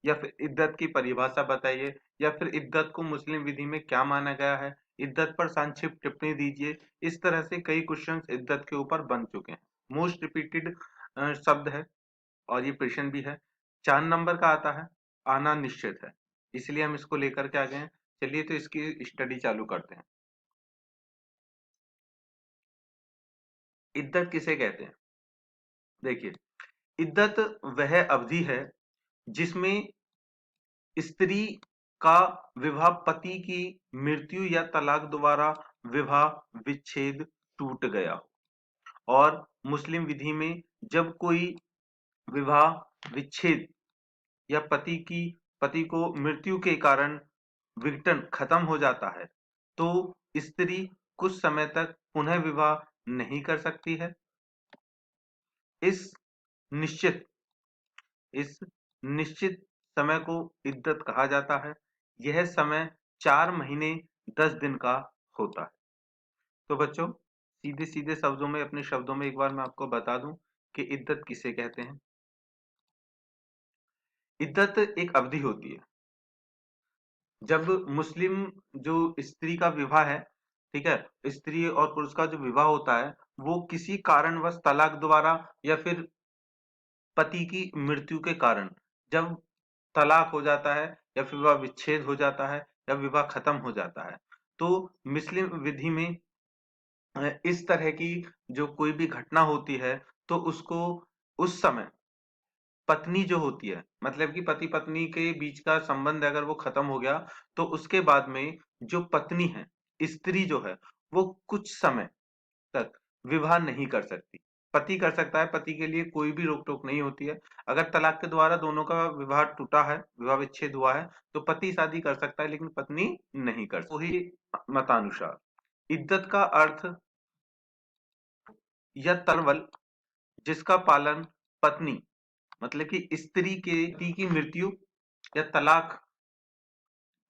या फिर इद्दत की परिभाषा बताइए, या फिर इद्दत को मुस्लिम विधि में क्या माना गया है, इद्दत पर संक्षिप्त टिप्पणी दीजिए। इस तरह से कई क्वेश्चंस इद्दत के ऊपर बन चुके हैं। मोस्ट रिपीटेड शब्द है और ये प्रश्न भी है। 4 नंबर का आता है, आना निश्चित है, इसलिए हम इसको लेकर के आ गए हैं। चलिए तो इसकी स्टडी चालू करते हैं। इद्दत किसे कहते हैं? देखिए, इद्दत वह अवधि है जिसमें स्त्री का विवाह पति की मृत्यु या तलाक द्वारा विवाह विच्छेद टूट गया हो। और मुस्लिम विधि में जब कोई विवाह विच्छेद या पति को मृत्यु के कारण विघटन खत्म हो जाता है, तो स्त्री कुछ समय तक पुनः विवाह नहीं कर सकती है। इस निश्चित इस निश्चित समय को इद्दत कहा जाता है। यह समय 4 महीने 10 दिन का होता है। तो बच्चों, सीधे सीधे शब्दों में, अपने शब्दों में एक बार मैं आपको बता दूं कि इद्दत किसे कहते हैं। इद्दत एक अवधि होती है जब मुस्लिम जो स्त्री का विवाह है, ठीक है, स्त्री और पुरुष का जो विवाह होता है, वो किसी कारणवश तलाक द्वारा या फिर पति की मृत्यु के कारण जब तलाक हो जाता है या फिर विवाह विच्छेद हो जाता है या विवाह खत्म हो जाता है, तो मुस्लिम विधि में इस तरह की जो कोई भी घटना होती है, तो उसको उस समय पत्नी जो होती है, मतलब कि पति पत्नी के बीच का संबंध अगर वो खत्म हो गया, तो उसके बाद में जो पत्नी है, स्त्री जो है, वो कुछ समय तक विवाह नहीं कर सकती। पति कर सकता है, पति के लिए कोई भी रोक टोक नहीं होती है। अगर तलाक के द्वारा दोनों का विवाह टूटा है, विवाह विच्छेद हुआ है, तो पति शादी कर सकता है लेकिन पत्नी नहीं कर सकती। वही मतानुसार इद्दत का अर्थ या तरवल जिसका पालन पत्नी, मतलब कि स्त्री के पति की मृत्यु या तलाक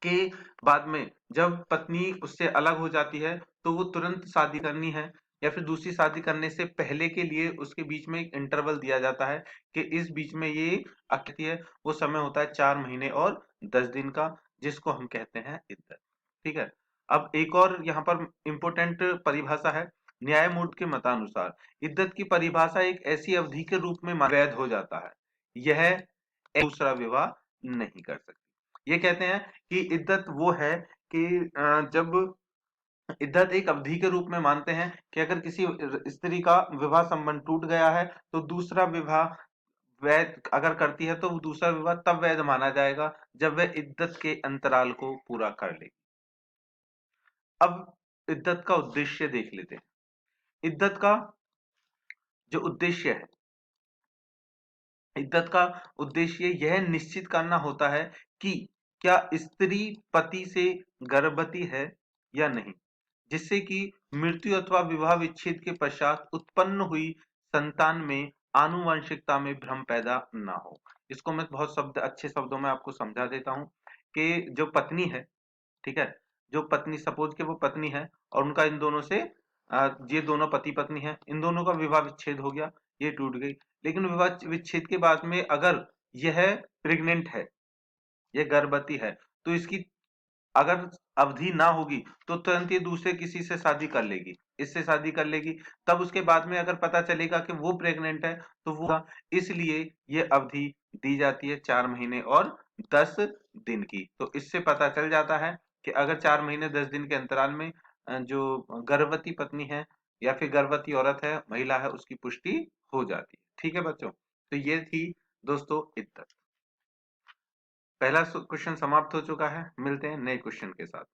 के बाद में जब पत्नी उससे अलग हो जाती है, तो वो तुरंत शादी करनी है या फिर दूसरी शादी करने से पहले के लिए उसके बीच में एक इंटरवल दिया जाता है कि इस बीच में ये आकृति है, वो समय होता है 4 महीने और 10 दिन का, जिसको हम कहते हैं इद्दत। ठीक है। अब एक और यहाँ पर इम्पोर्टेंट परिभाषा है। न्यायमूर्ति के मतानुसार इद्दत की परिभाषा एक ऐसी अवधि के रूप में वैध हो जाता है, यह दूसरा विवाह नहीं कर सकती। ये कहते हैं कि इद्दत वो है कि जब इद्दत एक अवधि के रूप में मानते हैं कि अगर किसी स्त्री का विवाह संबंध टूट गया है, तो दूसरा विवाह वैध अगर करती है, तो वो दूसरा विवाह तब वैध माना जाएगा जब वह इद्दत के अंतराल को पूरा कर ले। अब इद्दत का उद्देश्य देख लेते हैं। इद्दत का जो उद्देश्य है, इद्दत का उद्देश्य यह निश्चित करना होता है कि क्या स्त्री पति से गर्भवती है या नहीं, जिससे कि मृत्यु अथवा विवाह विच्छेद के पश्चात उत्पन्न हुई संतान में आनुवंशिकता में भ्रम पैदा ना हो। इसको मैं बहुत अच्छे शब्दों में आपको समझा देता हूं कि जो पत्नी है, ठीक है, जो पत्नी, सपोज के वो पत्नी है और उनका इन दोनों से ये दोनों पति पत्नी है, इन दोनों का विवाह विच्छेद हो गया, ये टूट गई, लेकिन विवाह विच्छेद के बाद में अगर यह प्रेग्नेंट है, ये गर्भवती है, तो इसकी अगर अवधि ना होगी तो तुरंत ये दूसरे किसी से शादी कर लेगी, इससे शादी कर लेगी। तब उसके बाद में अगर पता चलेगा कि वो प्रेग्नेंट है, तो वो, इसलिए ये अवधि दी जाती है 4 महीने और 10 दिन की। तो इससे पता चल जाता है कि अगर 4 महीने 10 दिन के अंतराल में जो गर्भवती पत्नी है या फिर गर्भवती औरत है, महिला है, उसकी पुष्टि हो जाती है। ठीक है बच्चों, तो ये थी दोस्तों इद्दत। पहला क्वेश्चन समाप्त हो चुका है। मिलते हैं नए क्वेश्चन के साथ।